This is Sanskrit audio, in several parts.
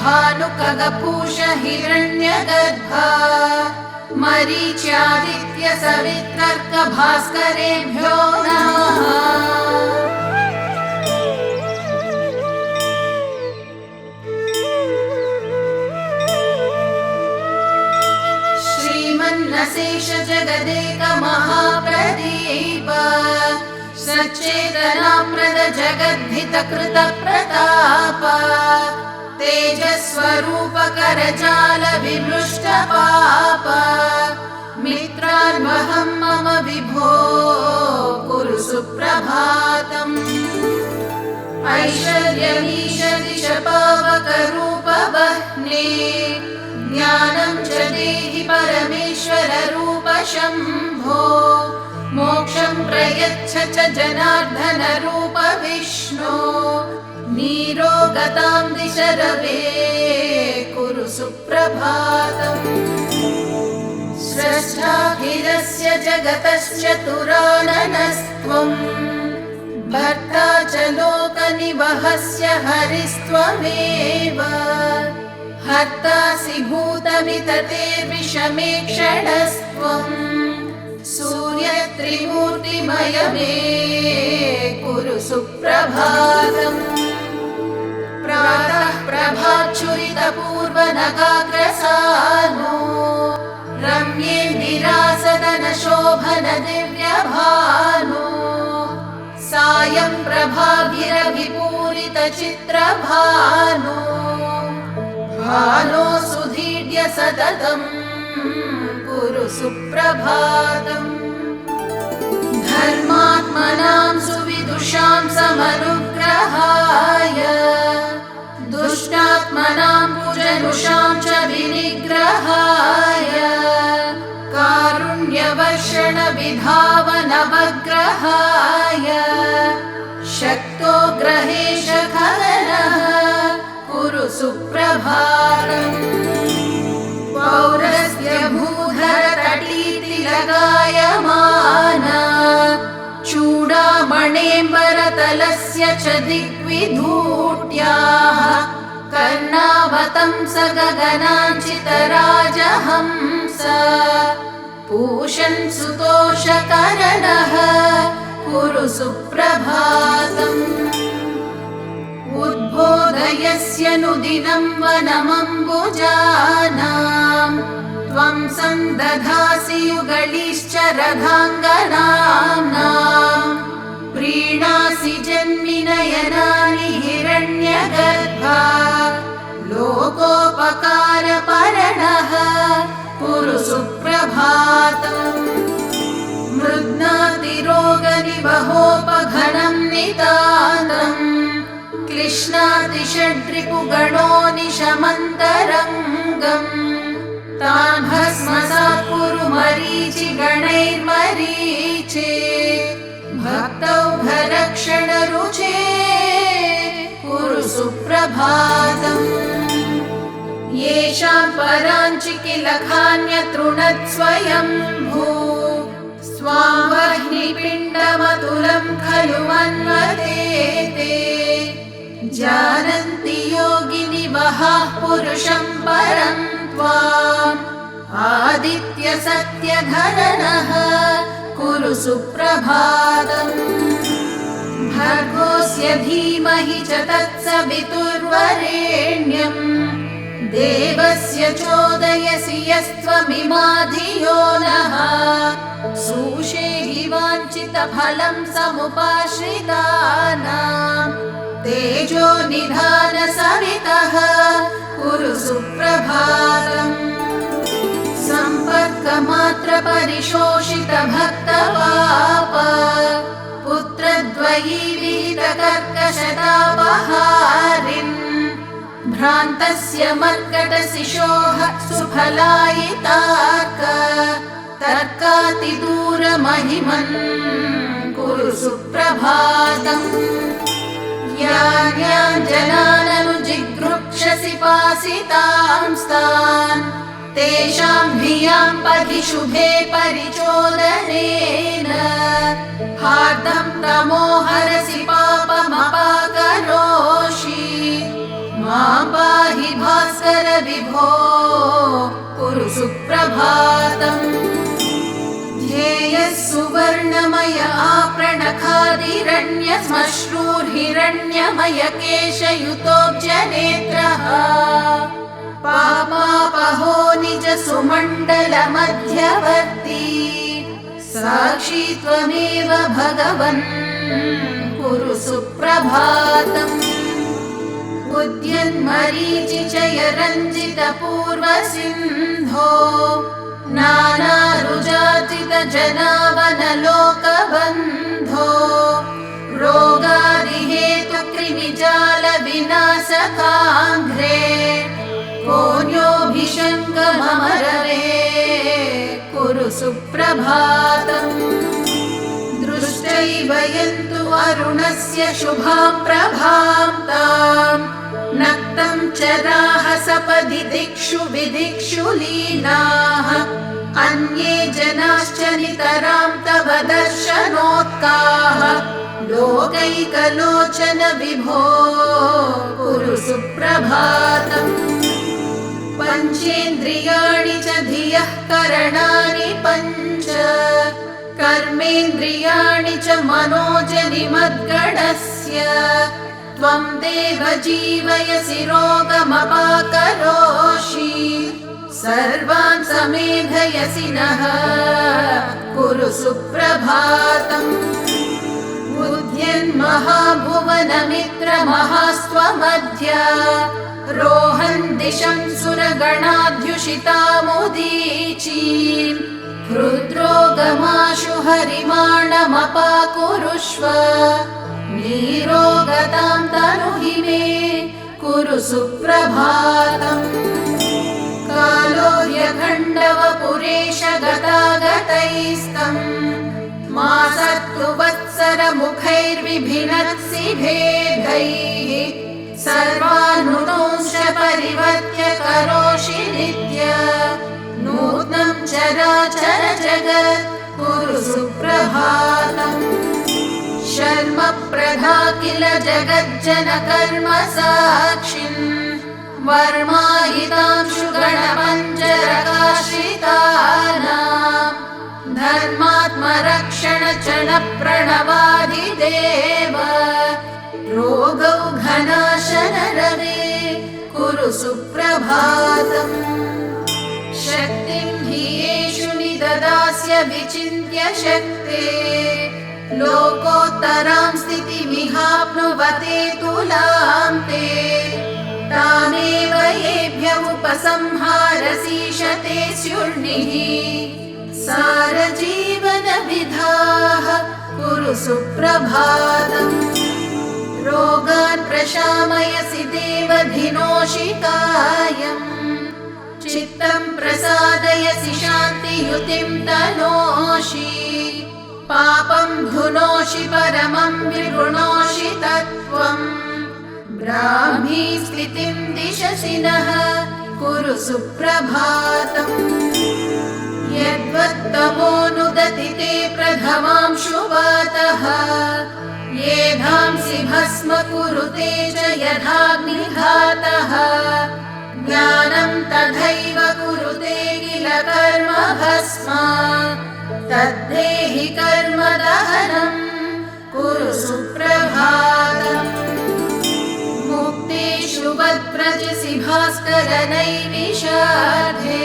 भानुकगपूष हिरण्यगर्भा मरीच्यादित्य सवितर्क भास्करेभ्यो नमः। श्रीमन्नशेष जगदेक महाप्रदीप सच्चेतनाप्रद जगद्धित कृत प्रताप तेजस्वरूप करजाल विमृष्ट पाप मित्रान्वहं मम विभो कुरु सुप्रभातम्। ऐश्वर्यमीश दिश पावकरूप वह्ने ज्ञानं च देहि परमेश्वर रूप शम्भो मोक्षं प्रयच्छ च जनार्दन रूप विष्णो नीरोगतां दिश रवे कुरु सुप्रभातम्। स्रष्टाखिलस्य जगतश्चतुराननस्त्वम् भर्ता च लोकनिवहस्य हरिस्त्वमेव हर्तासि भूतमिततेर्विषमेक्षणस्त्वम् सूर्यत्रिमूर्तिमय मे कुरु सुप्रभातम्। प्रातः प्रभाच्छुरितपूर्वनगाग्रसानो रम्येन्दिरासदनशोभन दिव्यभानो सायं प्रभाभिरविपूरितचित्रभानो भानो सुधीड्य सततम् कुरु सुप्रभातम्। धर्मात्मनां सुविदुषां समनुग्रहाय दुष्टात्मनां कुजनुषां च विनिग्रहाय कारुण्यवर्षण विधावनवग्रहाय शक्तो ग्रहेश खलनः कुरु सुप्रभातम्। पौरस्य भूधरतटीतिलगायमाना चूडामणेम्बरतलस्य च दिग्विधूट्याः कर्णावतंस गगनाञ्चितराजहंस पूषन् सुतोषकरणः कुरु सुप्रभातम्। उद्बोधयस्य नुदिनं वनमम्बुजानां त्वं सन्दधासि युगलिश्च रथाङ्गनाम्नां प्रीणासि जन्मिनयनानि हिरण्यगर्भा लोकोपकारपरणः कुरु सुप्रभातम्। मृद्नातिरोगनिवहोपघनं नितान्तम् क्लिश्नातिषड्रिपुगणो निशमन्तरङ्गम् तान् भस्मसात् कुरु मरीचिगणैर्मरीचे भक्तौघरक्षणरुचे कुरु सुप्रभातम्। येषां पराञ्चिकिलखान्यतृणत्स्वयम्भू स्वां वह्निपिण्डमतुलं खलु मन्वते जानन्ति योगिनि वहाः पुरुषं परं त्वाम् आदित्य सत्यघननः कुरु सुप्रभातम्। भर्गोऽस्य धीमहि च तत्सवितुर्वरेण्यम् देवस्य चोदयसि यस्त्वमिमा धियो नः सुषेहि वाञ्छितफलं समुपाश्रितानां तेजो निधान सवितः कुरु सुप्रभातम्। सम्पर्कमात्र परिशोषित भक्तपाप पुत्रद्वयी विहितकर्कशतापहारिन् भ्रान्तस्य मर्कटशिशोः सुफलायितार्क तर्कातिदूरमहिमन् कुरु सुप्रभातम्। यान्याञ्जनाननुजिगृक्षसि पासितांस्तान् तेषां धियां पथि शुभे परिचोदनेन हार्दं तमोहरसि पापमपाकरोषि मां पाहि भास्कर विभो कुरु सुप्रभातम् ध्येयः सुवर्णमय आपृणखादिरण्यश्मश्रूर्हिरण्यमय केशयुतोऽब्जनेत्रः पापापहो निज सुमण्डलमध्यवर्ती साक्षी त्वमेव भगवन् कुरु सुप्रभातम् उद्यन्मरीचिचय रञ्जितपूर्वसिन्धो नानारुजार्जितजनावनलोकबन्धो रोगादिहेतुकृमिजालविनाशकाङ्घ्रे कोऽन्योऽभिषङ्गमरवे कुरु सुप्रभातम् दृष्टैव यन्तु अरुणस्य शुभां प्रभां ताम् नक्तं चराः सपदि दिक्षु विदिक्षु लीनाः अन्ये जनाश्च नितरां तव दर्शनोत्काः लोकैकलोचन विभो कुरु सुप्रभातम् पञ्चेन्द्रियाणि च धियः करणानि पञ्च कर्मेन्द्रियाणि च मनोजनिमद्गणस्य त्वं देव जीवयसि रोगमपाकरोषि सर्वान् समेधयसि नः कुरु सुप्रभातम् उद्यन्महाभुवनमित्रमहास्त्वमध्य रोहन् दिशं सुरगणाध्युषितामुदीचीम् हृद्रोगमाशु हरिमाणमपाकुरुष्व नीरोगतां तनुहि मे कुरु सुप्रभातम् कालोर्यखण्डवपुरेश गतागतैस्तम् मासत्तु वत्सरमुखैर्विभिनत्सि भेदैः सर्वानुदंश परिवर्त्य करोषि नित्य नूत्नं चराचर जगत् कुरु सुप्रभातम् शर्म प्रधा किल जगज्जन कर्म साक्षिन् वर्मायितांशु गणपञ्चरकाश्रितानाम् धर्मात्मरक्षण चण प्रणवादिदेव रोगौघनाशन रवे कुरु सुप्रभातम् शक्तिं हि येषु निददास्य विचिन्त्य शक्ते लोकोत्तरां स्थितिमिहाप्नुवते तुलां ते तामेव येभ्य उपसंहारसीशते स्युर्निः सारजीवनविधाः कुरु सुप्रभातम् रोगान् प्रशामयसि देवधिनोषिकायम् चित्तं प्रसादयसि शान्तियुतिं तनोषि पापं धुनोषि परमं विगुणोषि तत्त्वम् ब्राह्मी स्थितिं दिशसि नः कुरु सुप्रभातम् यद्वत्तमोऽनुदति ते प्रथमांशुवातः येधांसि भस्म कुरुते च यथाग्निघातः ज्ञानं तथैव कुरुते किल कर्म भस्म तद्धेहि कर्म दहनं कुरु सुप्रभातम् मुक्तेषु वद्व्रजसि भास्कर नैमिषार्धे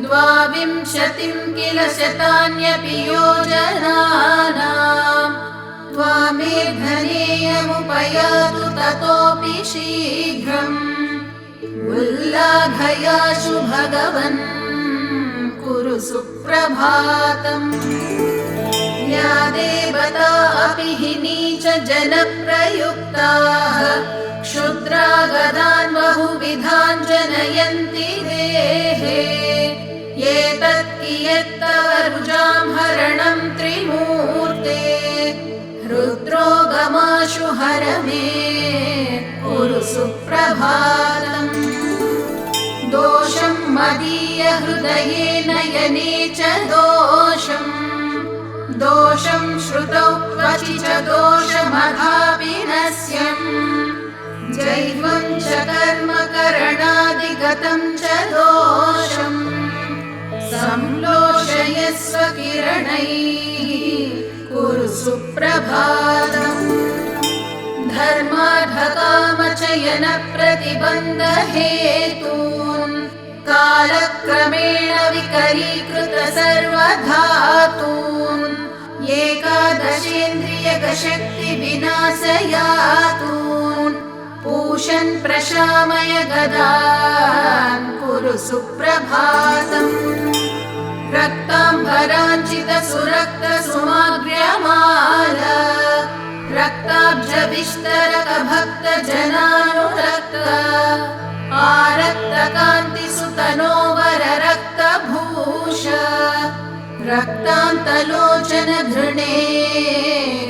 द्वाविंशतिं किल शतान्यपि योजनानाम् त्वामेधनेयमुपयातु ततोऽपि शीघ्रम् उल्लाघयाशु भगवन् कुरु सुप्रभातम् या देवता अपि हि नीच जनप्रयुक्ताः क्षुद्रागदान् बहुविधान् जनयन्ति देहे एतत् कियत्तव रुजां हरणं त्रिमूर्ते रुद्रोगमाशु हर मे कुरु सुप्रभातम् दोषं मदीय हृदये नयने च दोषं श्रुतौ क्वचि च दोषमधाविनस्यम् जैवं च कर्म करणादिगतं च दोषम् संलोषयस्व किरणैः कुरु सुप्रभातम् धर्मार्थकामचयनप्रतिबन्धहेतून् कालक्रमेण विकरीकृत सर्वधातून् एकादशेन्द्रियगशक्तिविनाशयातून् पूषन् प्रशामय गदान् कुरु सुप्रभातम् रक्ताम्बराञ्चितसुरक्तसुमाग्र्यमाला रक्ताब्जविस्तरकभक्तजनानुरक्त आरक्तकान्तिसुतनोवररक्तभूष रक्तान्तलोचन घृणे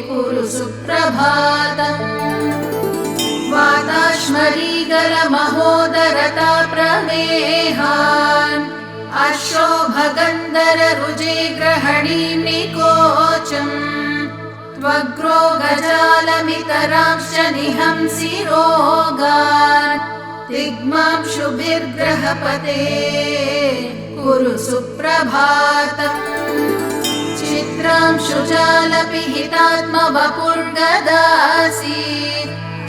कुरु सुप्रभातम् वाताश्मरीगलमहोदरता प्रमेहान् अशोभगन्धररुजे ग्रहणीं निकोचम् त्वग्रोगजालमितरांश्च निहंसि रोगान् दिग्मांशुभिर्ग्रहपते कुरु सुप्रभातम् चित्रांशुजालपिहितात्मवपुर्गदासि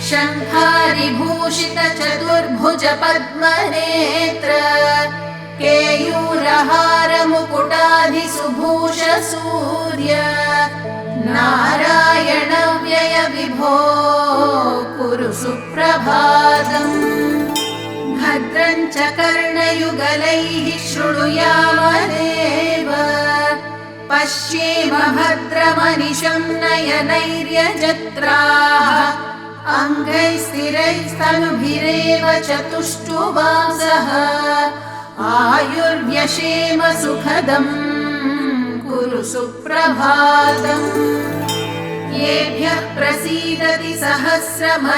शङ्खारिभूषितचतुर्भुज पद्मनेत्र केयूरहारमुकुटाधिसुभूष सूर्य नारायणव्यय विभो कुरु सुप्रभातम् भद्रं च कर्णयुगलैः शृणुयामदेव पश्येम भद्रमनिशं नयनैर्यजत्राः अङ्गैस्थिरैस्तनुभिरेव चतुष्टुवांसः आयुर्व्यशेम सुखदम् कुरु सुप्रभातम् येभ्यः प्रसीदति सहस्रमरीचिमाली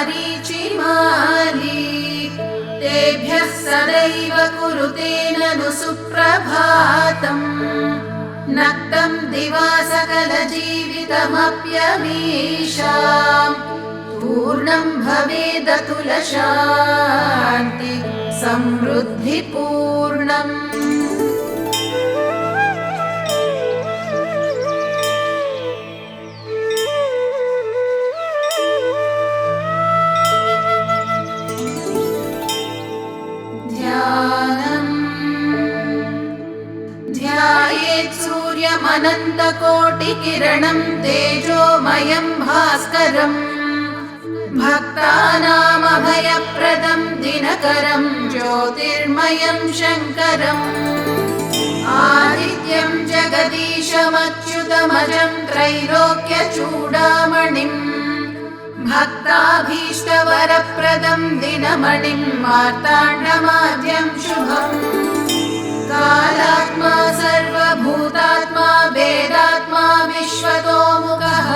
तेभ्यः सदैव कुरुते ननु सुप्रभातम् नक्तं दिवा सकलजीवितमप्यमीषाम् पूर्णं भवेदतुलशान्ति समृद्धिपूर्णम् ध्यायेत् सूर्यमनन्तकोटिकिरणं तेजोमयं भास्करम् भक्तानामभयप्रदं दिनकरं ज्योतिर्मयं शङ्करम् आदित्यं जगदीशमच्युतमजं त्रैलोक्यचूडामणिम् भक्ताभीष्टवरप्रदं दिनमणिं मार्ताण्डमाद्यं शुभम् कालात्मा सर्वभूतात्मा वेदात्मा विश्वतोमुखः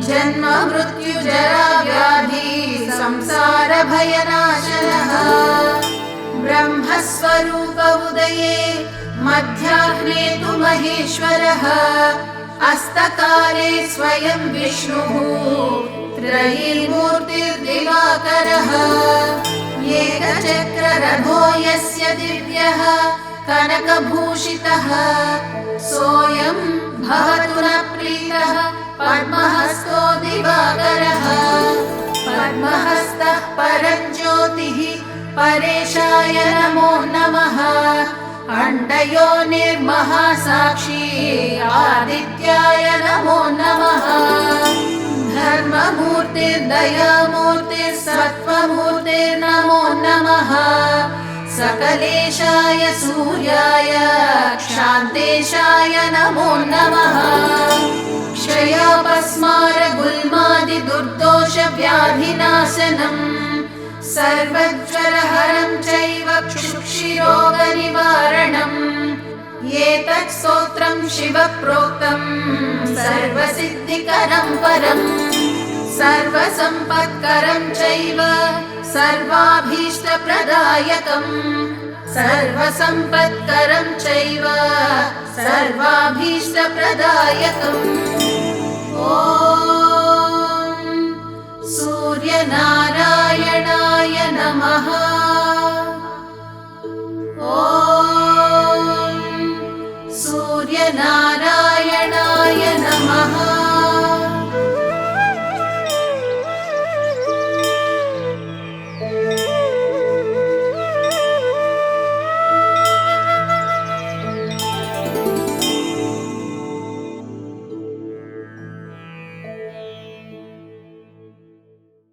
जन्म मृत्युजरा व्याधि संसार भयनाशनः ब्रह्मस्वरूप उदये मध्याह्ने तु महेश्वरः अस्तकाले स्वयं विष्णुः त्रयीमूर्तिर्दिवाकरः एकचक्ररथो यस्य दिव्यः कनकभूषितः सोऽयं भवतु न प्रीतः पद्महस्तो दिवाकरः पद्महस्तः परज्योतिः परेशाय नमो नमः अण्डयोनिर्महासाक्षी आदित्याय नमो नमः धर्ममूर्तिर्दयामूर्तिर्सत्त्वमूर्तिर्नमो नमः सकलेशाय सूर्याय क्षान्तेशाय नमो नमः क्षयापस्मारगुल्मादिदुर्दोषव्याधिनाशनम् सर्वज्वरहरं चैव क्षुक्षिरोगनिवारणम् एतत् स्तोत्रं शिवप्रोक्तं सर्वसिद्धिकरं परम् सर्वसम्पत्करं चैव सर्वाभीष्टप्रदायकम् सर्वसम्पत्करं चैव सर्वाभीष्टप्रदायकम् ॐ सूर्यनारायण नमः। ॐ सूर्यनारायणाय